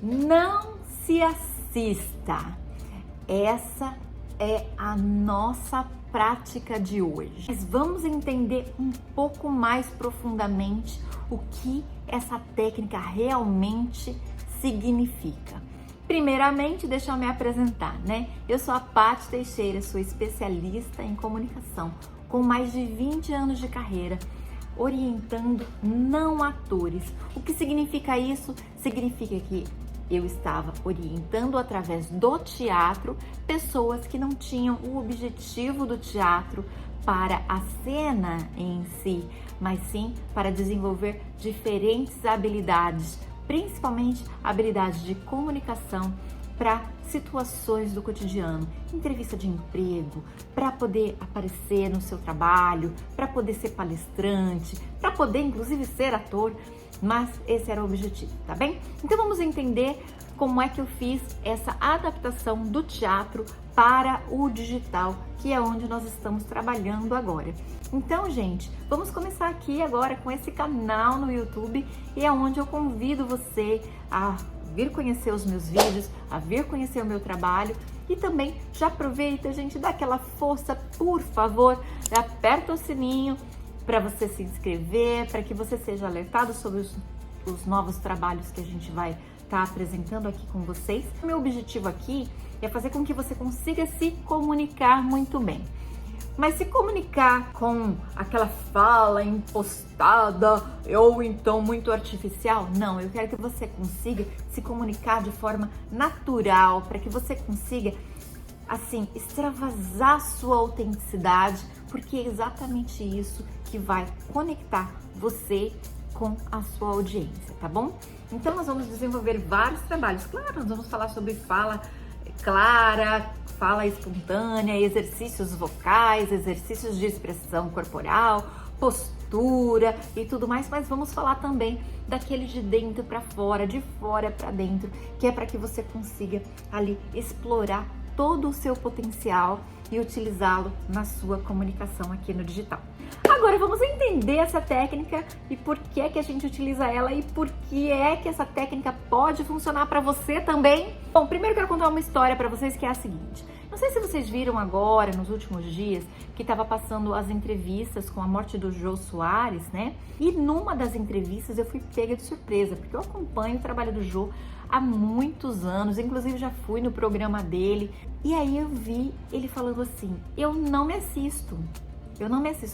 Não se assista. Essa é a nossa prática de hoje. Mas vamos entender um pouco mais profundamente o que essa técnica realmente significa. Primeiramente, deixa eu me apresentar, né? Eu sou a Paty Teixeira, sou especialista em comunicação, com mais de 20 anos de carreira, orientando não atores. O que significa isso? Significa que eu estava orientando através do teatro pessoas que não tinham o objetivo do teatro para a cena em si, mas sim para desenvolver diferentes habilidades, principalmente habilidades de comunicação para situações do cotidiano, entrevista de emprego, para poder aparecer no seu trabalho, para poder ser palestrante, para poder inclusive ser ator, mas esse era o objetivo, tá bem? Então vamos entender como é que eu fiz essa adaptação do teatro para o digital, que é onde nós estamos trabalhando agora. Então, gente, vamos começar aqui agora com esse canal no YouTube e é onde eu convido você a vir conhecer os meus vídeos, a vir conhecer o meu trabalho e também já aproveita, gente, dá aquela força, por favor, aperta o sininho para você se inscrever, para que você seja alertado sobre os novos trabalhos que a gente vai estar apresentando aqui com vocês. O meu objetivo aqui é fazer com que você consiga se comunicar muito bem. Mas se comunicar com aquela fala impostada ou então muito artificial, não, eu quero que você consiga se comunicar de forma natural, para que você consiga, assim, extravasar sua autenticidade, porque é exatamente isso que vai conectar você com a sua audiência, tá bom? Então nós vamos desenvolver vários trabalhos. Claro, nós vamos falar sobre fala clara, fala espontânea, exercícios vocais, exercícios de expressão corporal, postura e tudo mais, mas vamos falar também daquele de dentro para fora, de fora para dentro, que é para que você consiga ali explorar todo o seu potencial e utilizá-lo na sua comunicação aqui no digital. Agora vamos entender essa técnica e por que é que a gente utiliza ela e por que é que essa técnica pode funcionar para você também. Bom, primeiro eu quero contar uma história para vocês que é a seguinte. Não sei se vocês viram agora, nos últimos dias, que estava passando as entrevistas com a morte do Jô Soares, né? E numa das entrevistas eu fui pega de surpresa, porque eu acompanho o trabalho do Jô há muitos anos, inclusive já fui no programa dele. E aí eu vi ele falando assim, eu não me assisto.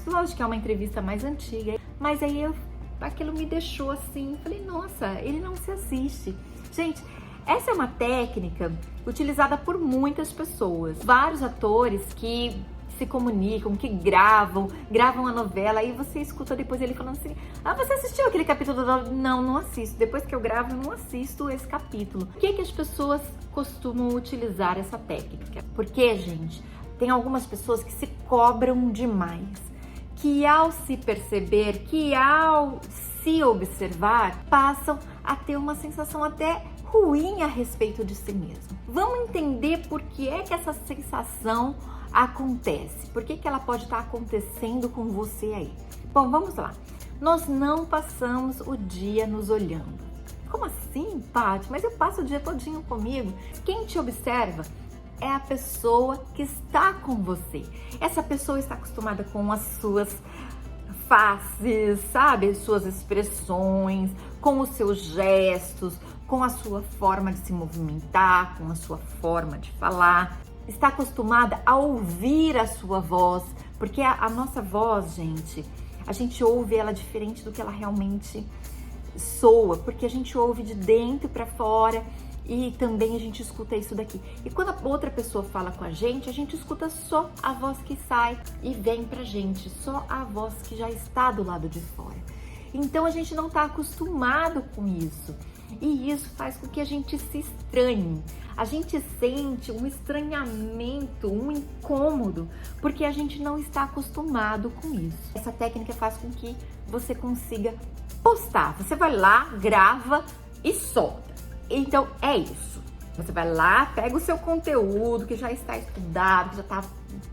Lógico que é uma entrevista mais antiga, mas aí aquilo me deixou assim, falei, nossa, ele não se assiste. Gente, essa é uma técnica utilizada por muitas pessoas. Vários atores que se comunicam, que gravam a novela, aí você escuta depois ele falando assim, você assistiu aquele capítulo da novela? Não assisto. Depois que eu gravo, eu não assisto esse capítulo. Por que as pessoas costumam utilizar essa técnica? Porque, gente, tem algumas pessoas que se cobram demais, que ao se perceber, que ao se observar, passam a ter uma sensação até ruim a respeito de si mesmo. Vamos entender por que é que essa sensação acontece, por que ela pode estar acontecendo com você aí. Bom, vamos lá. Nós não passamos o dia nos olhando. Como assim, Paty? Mas eu passo o dia todinho comigo. Quem te observa é a pessoa que está com você. Essa pessoa está acostumada com as suas faces, sabe? As suas expressões, com os seus gestos, com a sua forma de se movimentar, com a sua forma de falar. Está acostumada a ouvir a sua voz, porque a nossa voz, gente, a gente ouve ela diferente do que ela realmente soa, porque a gente ouve de dentro para fora. E também a gente escuta isso daqui. E quando a outra pessoa fala com a gente escuta só a voz que sai e vem pra gente, só a voz que já está do lado de fora. Então a gente não está acostumado com isso. E isso faz com que a gente se estranhe. A gente sente um estranhamento, um incômodo, porque a gente não está acostumado com isso. Essa técnica faz com que você consiga postar. Você vai lá, grava e solta. Então é isso. Você vai lá, pega o seu conteúdo que já está estudado, que já está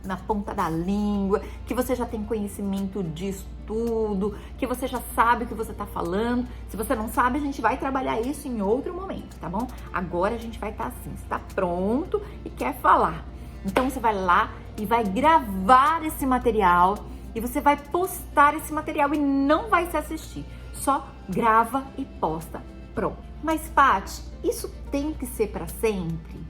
na ponta da língua, que você já tem conhecimento disso tudo, que você já sabe o que você tá falando. Se você não sabe, a gente vai trabalhar isso em outro momento, tá bom? Agora a gente vai estar assim, está pronto e quer falar. Então você vai lá e vai gravar esse material e você vai postar esse material e não vai se assistir. Só grava e posta. Pronto. Mas, Paty, isso tem que ser para sempre?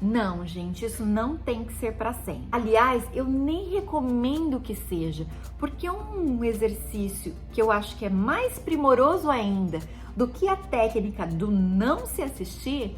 Não, gente, isso não tem que ser para sempre. Aliás, eu nem recomendo que seja, porque é um exercício que eu acho que é mais primoroso ainda do que a técnica do não se assistir,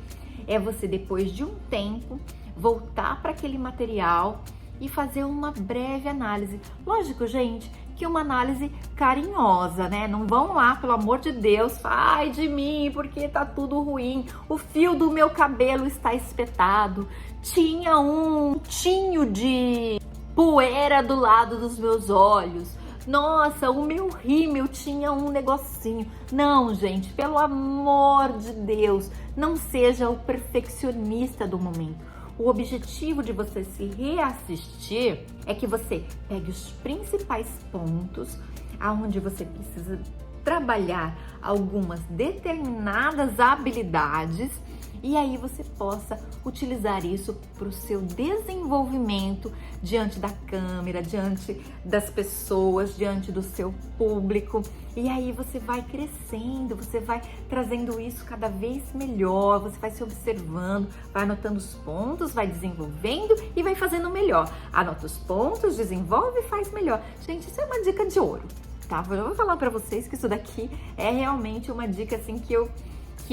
é você, depois de um tempo, voltar para aquele material e fazer uma breve análise. Lógico, gente, que uma análise carinhosa, né? Não vão lá, pelo amor de Deus, ai de mim, porque tá tudo ruim, o fio do meu cabelo está espetado, tinha um tinho de poeira do lado dos meus olhos, nossa, o meu rímel tinha um negocinho. Não, gente, pelo amor de Deus, não seja o perfeccionista do momento. O objetivo de você se reassistir é que você pegue os principais pontos aonde você precisa trabalhar algumas determinadas habilidades e aí você possa utilizar isso para o seu desenvolvimento diante da câmera, diante das pessoas, diante do seu público. E aí você vai crescendo, você vai trazendo isso cada vez melhor, você vai se observando, vai anotando os pontos, vai desenvolvendo e vai fazendo melhor. Anota os pontos, desenvolve e faz melhor. Gente, isso é uma dica de ouro, tá? Eu vou falar para vocês que isso daqui é realmente uma dica assim que eu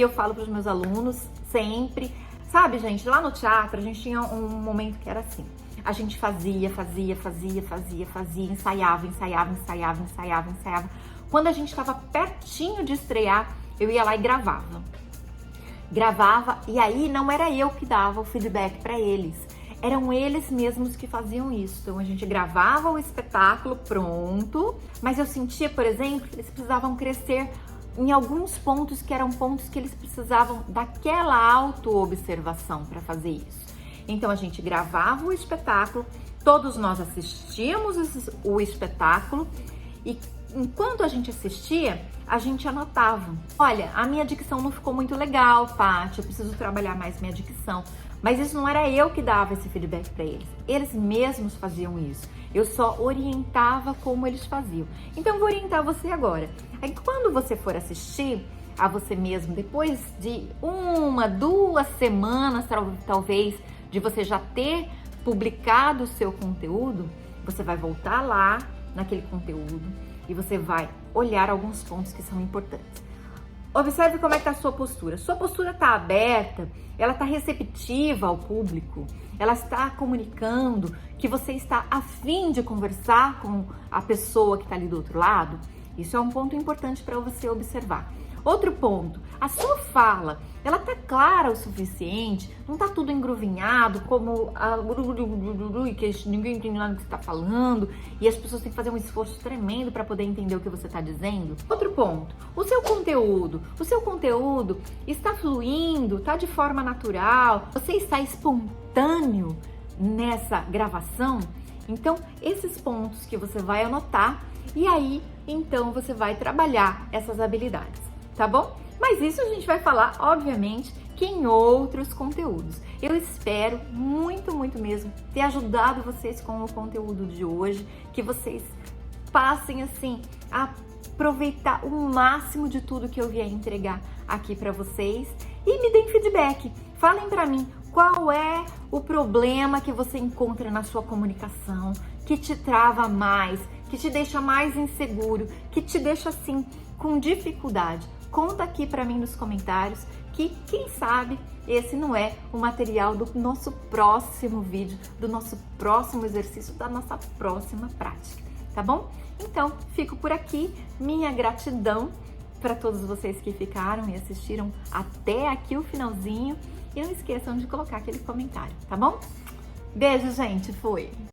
falo para os meus alunos sempre. Sabe, gente, lá no teatro a gente tinha um momento que era assim. A gente fazia, ensaiava. Quando a gente estava pertinho de estrear, eu ia lá e gravava. E aí não era eu que dava o feedback para eles. Eram eles mesmos que faziam isso. Então a gente gravava o espetáculo pronto, mas eu sentia, por exemplo, que eles precisavam crescer em alguns pontos que eram pontos que eles precisavam daquela auto-observação para fazer isso. Então a gente gravava o espetáculo, todos nós assistíamos o espetáculo e enquanto a gente assistia, a gente anotava. Olha, a minha dicção não ficou muito legal, Paty, eu preciso trabalhar mais minha dicção. Mas isso não era eu que dava esse feedback para eles. Eles mesmos faziam isso. Eu só orientava como eles faziam. Então, eu vou orientar você agora. Aí, quando você for assistir a você mesmo, depois de 1, 2 semanas, talvez, de você já ter publicado o seu conteúdo, você vai voltar lá naquele conteúdo e você vai olhar alguns pontos que são importantes. Observe como é que tá a sua postura. Sua postura está aberta, ela está receptiva ao público, ela está comunicando que você está a fim de conversar com a pessoa que está ali do outro lado. Isso é um ponto importante para você observar. Outro ponto, a sua fala, ela tá clara o suficiente, não tá tudo engruvinhado, como que ninguém entende nada do que você tá falando e as pessoas têm que fazer um esforço tremendo para poder entender o que você tá dizendo. Outro ponto, o seu conteúdo está fluindo, tá de forma natural, você está espontâneo nessa gravação. Então, esses pontos que você vai anotar e aí, então, você vai trabalhar essas habilidades, tá bom? Mas isso a gente vai falar, obviamente, que em outros conteúdos. Eu espero muito, muito mesmo ter ajudado vocês com o conteúdo de hoje, que vocês passem, assim, a aproveitar o máximo de tudo que eu vier entregar aqui para vocês e me deem feedback. Falem para mim qual é o problema que você encontra na sua comunicação, que te trava mais, que te deixa mais inseguro, que te deixa assim com dificuldade. Conta aqui para mim nos comentários que, quem sabe, esse não é o material do nosso próximo vídeo, do nosso próximo exercício, da nossa próxima prática, tá bom? Então, fico por aqui. Minha gratidão para todos vocês que ficaram e assistiram até aqui o finalzinho. E não esqueçam de colocar aquele comentário, tá bom? Beijo, gente. Fui!